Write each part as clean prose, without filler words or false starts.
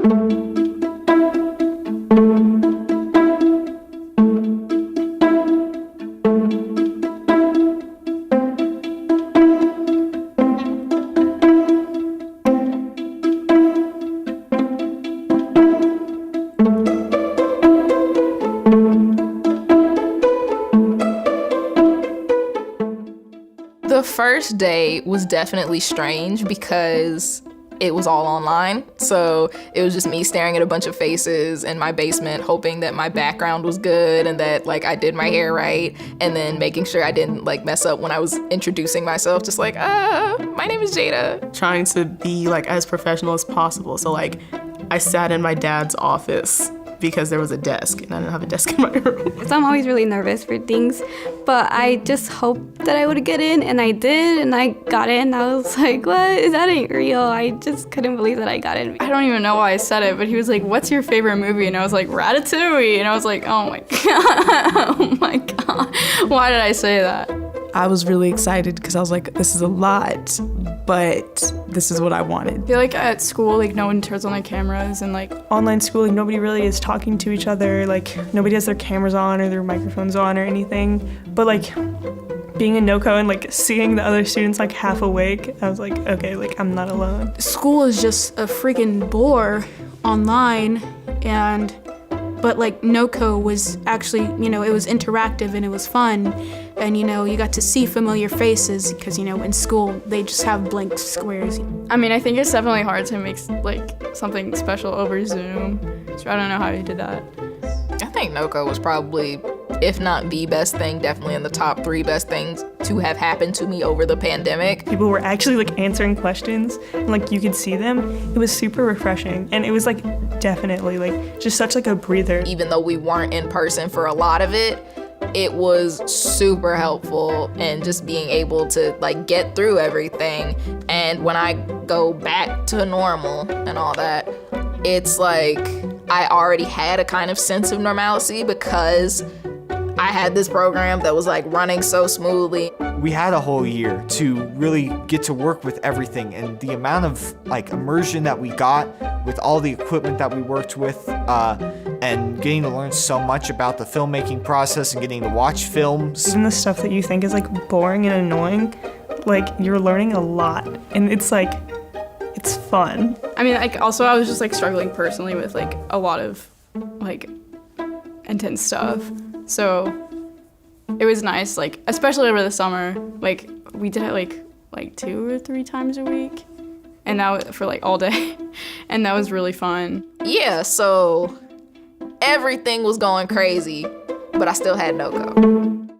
The first day was definitely strange because it was all online. So it was just me staring at a bunch of faces in my basement, hoping that my background was good and that like I did my hair right, and then making sure I didn't like mess up when I was introducing myself, just like, my name is Jada. Trying to be like as professional as possible. So like I sat in my dad's office because there was a desk and I didn't have a desk in my room. So I'm always really nervous for things, but I just hoped that I would get in, and I did, and I got in. I was like, what? That ain't real. I just couldn't believe that I got in. I don't even know why I said it, but he was like, what's your favorite movie? And I was like, Ratatouille. And I was like, oh my God, oh my God. Why did I say that? I was really excited because I was like, this is a lot, but this is what I wanted. I feel like at school, like no one turns on their cameras, and like online school, like nobody really is talking to each other. Like nobody has their cameras on or their microphones on or anything. But like being in NoCo and like seeing the other students like half awake, I was like, okay, like I'm not alone. School is just a freaking bore online, but like NoCo was actually, it was interactive and it was fun. And, you got to see familiar faces because, in school, they just have blank squares. I mean, I think it's definitely hard to make, like, something special over Zoom. So I don't know how you did that. I think NoCo was probably, if not the best thing, definitely in the top 3 best things to have happened to me over the pandemic. People were actually, like, answering questions, and, like, you could see them. It was super refreshing, and it was, like, definitely, like, just such, like, a breather. Even though we weren't in person for a lot of it, it was super helpful and just being able to like get through everything. And when I go back to normal and all that, it's like I already had a kind of sense of normalcy because I had this program that was like running so smoothly. We had a whole year to really get to work with everything, and the amount of like immersion that we got with all the equipment that we worked with, and getting to learn so much about the filmmaking process and getting to watch films. Even the stuff that you think is like boring and annoying, like you're learning a lot, and it's like, it's fun. I mean, like also I was just like struggling personally with like a lot of like intense stuff. So it was nice, like, especially over the summer, like, we did it, like 2 or 3 times a week, and that was for, like, all day, and that was really fun. Yeah, so everything was going crazy, but I still had NoCo.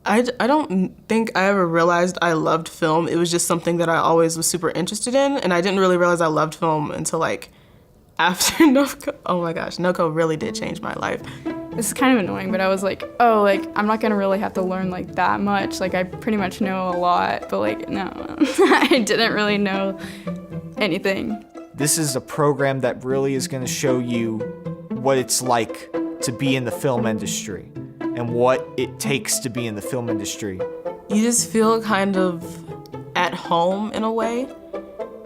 I don't think I ever realized I loved film. It was just something that I always was super interested in, and I didn't really realize I loved film until, like, after NoCo. Oh my gosh, NoCo really did change my life. This is kind of annoying, but I was like, oh, like, I'm not gonna really have to learn like that much. Like, I pretty much know a lot, but like, no, I didn't really know anything. This is a program that really is gonna show you what it's like to be in the film industry and what it takes to be in the film industry. You just feel kind of at home in a way.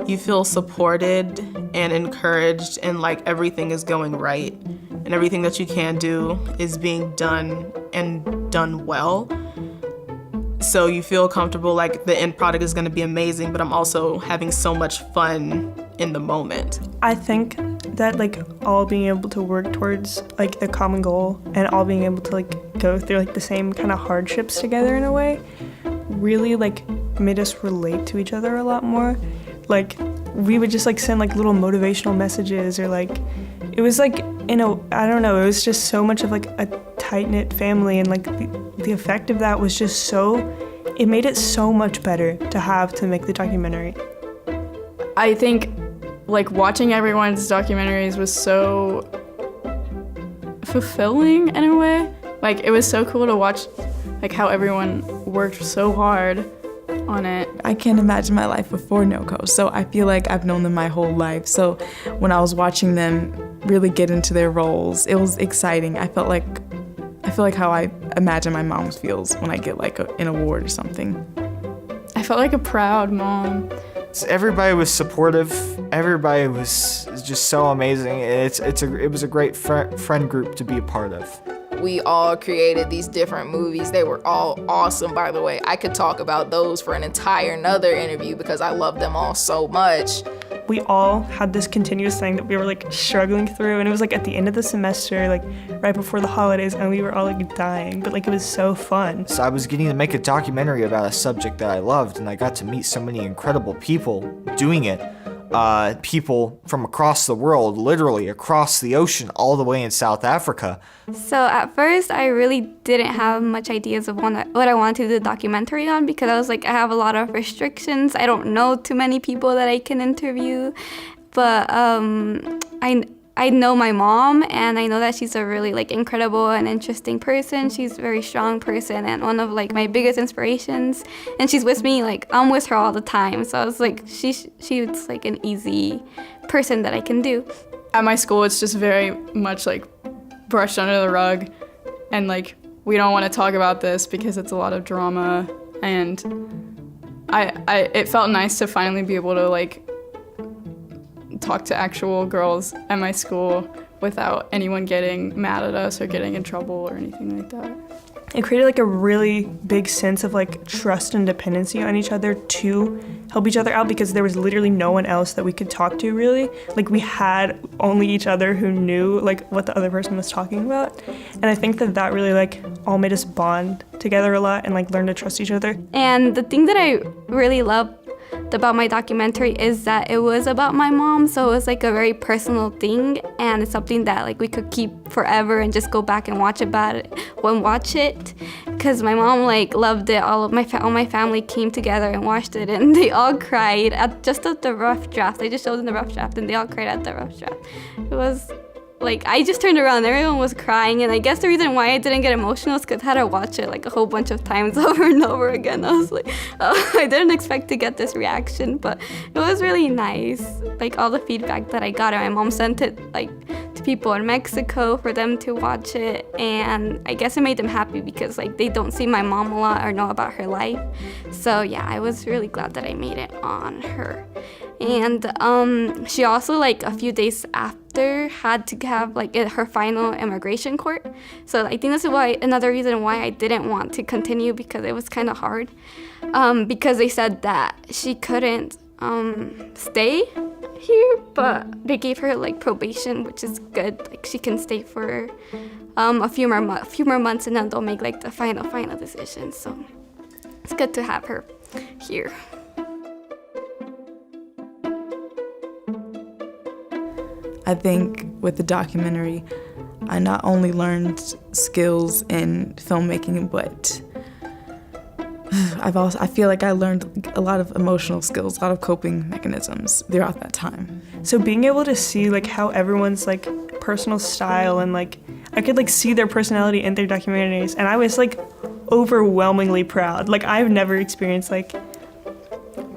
You feel supported and encouraged, and like everything is going right, and everything that you can do is being done and done well. So you feel comfortable, like the end product is gonna be amazing, but I'm also having so much fun in the moment. I think that like all being able to work towards like a common goal and all being able to like go through like the same kind of hardships together in a way really like made us relate to each other a lot more. Like we would just like send like little motivational messages, or like it was like I don't know, it was just so much of like a tight-knit family, and like the effect of that was just it made it so much better to make the documentary. I think like watching everyone's documentaries was so fulfilling in a way. Like it was so cool to watch like how everyone worked so hard on it. I can't imagine my life before NoCo, so I feel like I've known them my whole life. So when I was watching them really get into their roles, it was exciting. I feel like how I imagine my mom feels when I get like an award or something. I felt like a proud mom. Everybody was supportive. Everybody was just so amazing. It was a great friend group to be a part of. We all created these different movies. They were all awesome, by the way. I could talk about those for an entire another interview because I love them all so much. We all had this continuous thing that we were like struggling through, and it was like at the end of the semester, like right before the holidays, and we were all like dying, but like it was so fun. So I was getting to make a documentary about a subject that I loved, and I got to meet so many incredible people doing it. People from across the world, literally across the ocean, all the way in South Africa. So at first, I really didn't have much ideas of what I wanted to do the documentary on, because I was like, I have a lot of restrictions. I don't know too many people that I can interview, but I know my mom, and I know that she's a really like incredible and interesting person. She's a very strong person and one of like my biggest inspirations. And she's with me, like I'm with her all the time. So I was like, she's like an easy person that I can do. At my school, it's just very much like brushed under the rug, and like we don't want to talk about this because it's a lot of drama. And it felt nice to finally be able to like talk to actual girls at my school without anyone getting mad at us or getting in trouble or anything like that. It created like a really big sense of like trust and dependency on each other to help each other out, because there was literally no one else that we could talk to really. Like we had only each other who knew like what the other person was talking about. And I think that really like all made us bond together a lot and like learn to trust each other. And the thing that I really love about my documentary is that it was about my mom, so it was like a very personal thing, and it's something that like we could keep forever and just go back and watch it because my mom like loved it. All my family came together and watched it, and they all cried at the rough draft. I just showed them the rough draft, and they all cried at the rough draft. It was like, I just turned around, everyone was crying, and I guess the reason why I didn't get emotional is because I had to watch it like a whole bunch of times over and over again. I was like, oh, I didn't expect to get this reaction, but it was really nice. Like all the feedback that I got, and my mom sent it like to people in Mexico for them to watch it, and I guess it made them happy because like they don't see my mom a lot or know about her life. So yeah, I was really glad that I made it on her. And she also like a few days after had to have like her final immigration court. So I think that's another reason why I didn't want to continue, because it was kind of hard, because they said that she couldn't stay here, but they gave her like probation, which is good. Like she can stay for a few more months, and then they'll make like the final decision. So it's good to have her here. I think with the documentary, I not only learned skills in filmmaking, but I feel like I learned a lot of emotional skills, a lot of coping mechanisms throughout that time. So being able to see like how everyone's like personal style, and like I could like see their personality in their documentaries, and I was like overwhelmingly proud. Like I've never experienced like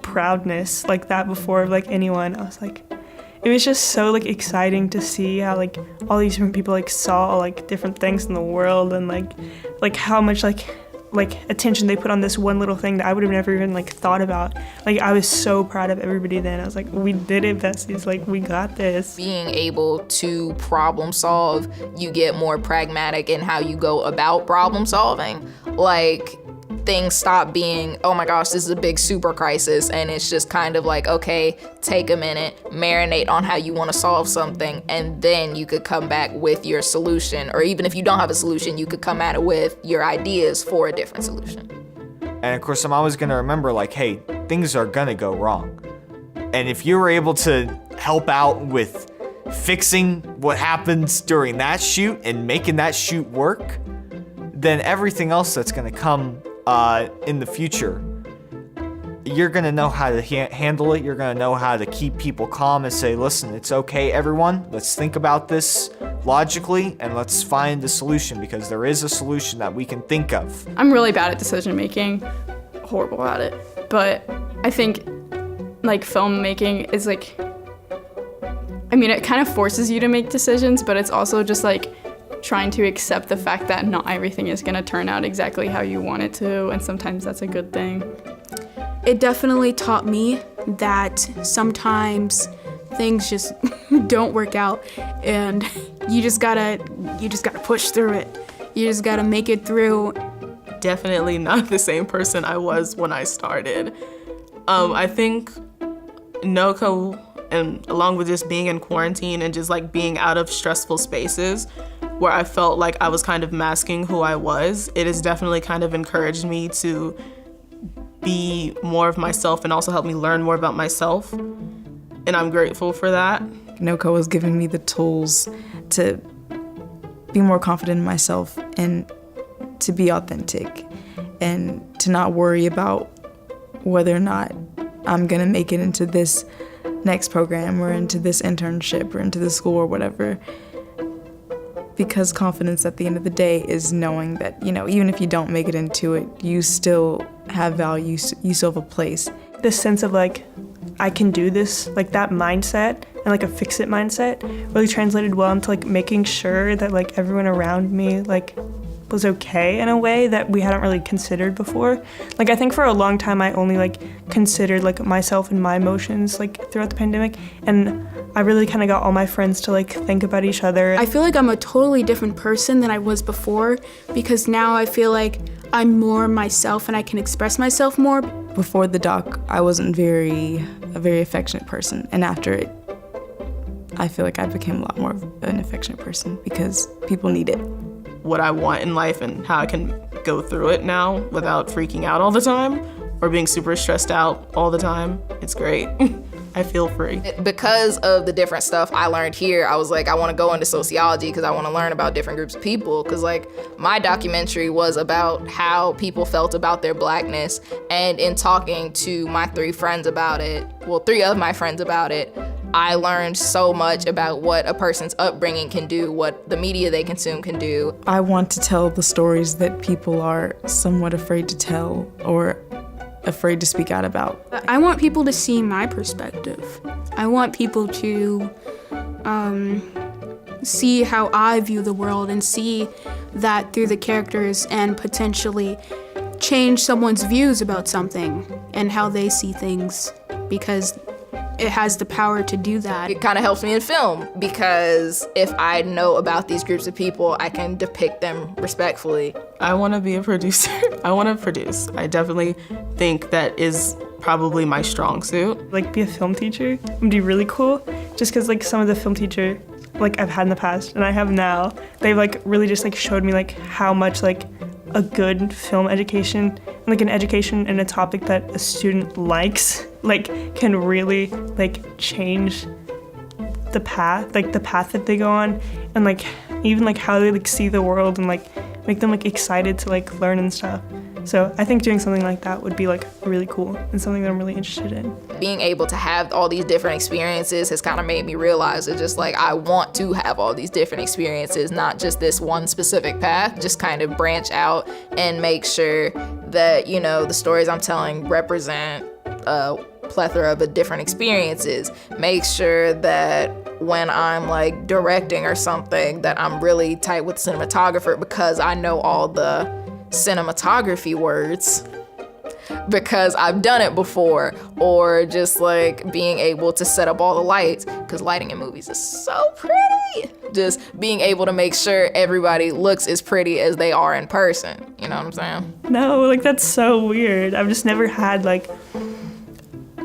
proudness like that before of like anyone. I was like, it was just so like exciting to see how like all these different people like saw like different things in the world, and like how much like attention they put on this one little thing that I would have never even like thought about. Like I was so proud of everybody then. I was like, we did it, besties, like we got this. Being able to problem solve, you get more pragmatic in how you go about problem solving. Like things stop being, oh my gosh, this is a big super crisis, and it's just kind of like, okay, take a minute, marinate on how you want to solve something, and then you could come back with your solution. Or even if you don't have a solution, you could come at it with your ideas for a different solution. And of course, I'm always going to remember, like, hey, things are going to go wrong. And if you were able to help out with fixing what happens during that shoot and making that shoot work, then everything else that's going to come in the future, you're going to know how to handle it. You're going to know how to keep people calm and say, listen, it's okay, everyone. Let's think about this logically, and let's find a solution, because there is a solution that we can think of. I'm really bad at decision making, horrible at it. But I think like filmmaking is like, I mean, it kind of forces you to make decisions, but it's also just like trying to accept the fact that not everything is going to turn out exactly how you want it to, and sometimes that's a good thing. it definitely taught me that sometimes things just don't work out, and you just gotta push through it. You just gotta make it through. Definitely not the same person I was when I started. I think NoCo, and along with just being in quarantine and just like being out of stressful spaces where I felt like I was kind of masking who I was, it has definitely kind of encouraged me to be more of myself and also help me learn more about myself. And I'm grateful for that. NoCo has given me the tools to be more confident in myself and to be authentic and to not worry about whether or not I'm gonna make it into this next program or into this internship or into this school or whatever. Because confidence at the end of the day is knowing that, even if you don't make it into it, you still have value, you still have a place. This sense of like, I can do this, like that mindset and like a fix-it mindset really translated well into like making sure that like everyone around me like was okay in a way that we hadn't really considered before. Like I think for a long time I only like considered like myself and my emotions like throughout the pandemic, and I really kind of got all my friends to like think about each other. I feel like I'm a totally different person than I was before, because now I feel like I'm more myself and I can express myself more. Before the doc, I wasn't a very affectionate person, and after it, I feel like I became a lot more of an affectionate person because people need it. What I want in life and how I can go through it now without freaking out all the time or being super stressed out all the time. It's great. I feel free. Because of the different stuff I learned here, I was like, I want to go into sociology because I want to learn about different groups of people. Because like my documentary was about how people felt about their Blackness, and in talking to my three of my friends about it, I learned so much about what a person's upbringing can do, what the media they consume can do. I want to tell the stories that people are somewhat afraid to tell or afraid to speak out about. I want people to see my perspective. I want people to see how I view the world and see that through the characters and potentially change someone's views about something and how they see things, because it has the power to do that. It kind of helps me in film because if I know about these groups of people, I can depict them respectfully. I want to be a producer. I want to produce. I definitely think that is probably my strong suit. Like be a film teacher would be really cool, just because like some of the film teacher like I've had in the past and I have now, they've like really just like showed me like how much like a good film education, like an education in a topic that a student likes, like can really like change the path that they go on, and like even like how they like see the world and like make them like excited to like learn and stuff. So I think doing something like that would be like really cool and something that I'm really interested in. Being able to have all these different experiences has kind of made me realize that just like I want to have all these different experiences, not just this one specific path, just kind of branch out and make sure that, the stories I'm telling represent a plethora of different experiences. Make sure that when I'm like directing or something that I'm really tight with the cinematographer because I know all the cinematography words because I've done it before, or just like being able to set up all the lights because lighting in movies is so pretty. Just being able to make sure everybody looks as pretty as they are in person. You know what I'm saying? No, like that's so weird. I've just never had like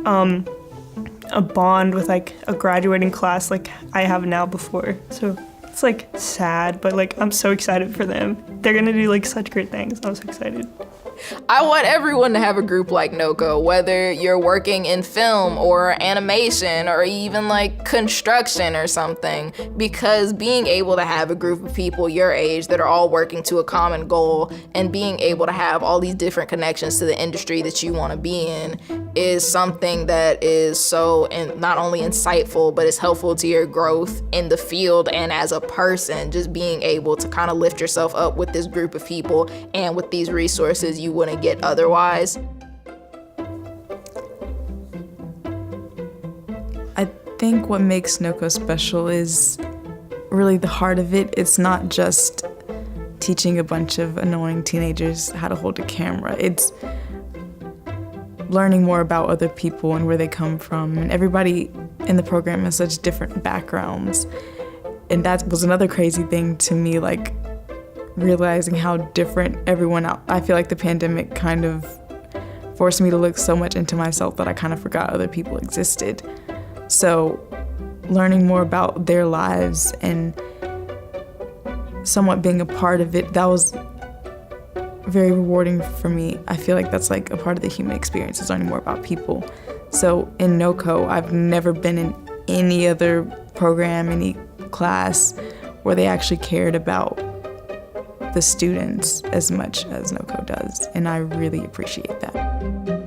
a bond with like a graduating class like I have now before. So it's like sad, but like I'm so excited for them. They're gonna do like such great things. I'm so excited. I want everyone to have a group like NoCo, whether you're working in film or animation or even like construction or something, because being able to have a group of people your age that are all working to a common goal and being able to have all these different connections to the industry that you want to be in is something that is so not only insightful, but is helpful to your growth in the field and as a person. Just being able to kind of lift yourself up with this group of people and with these resources you wouldn't get otherwise. I think what makes NoCo special is really the heart of it. It's not just teaching a bunch of annoying teenagers how to hold a camera. learning more about other people and where they come from. And everybody in the program has such different backgrounds. And that was another crazy thing to me, like realizing how different everyone else. I feel like the pandemic kind of forced me to look so much into myself that I kind of forgot other people existed. So learning more about their lives and somewhat being a part of it, that was very rewarding for me. I feel like that's like a part of the human experience, is learning more about people. So in NoCo, I've never been in any other program, any class where they actually cared about the students as much as NoCo does, and I really appreciate that.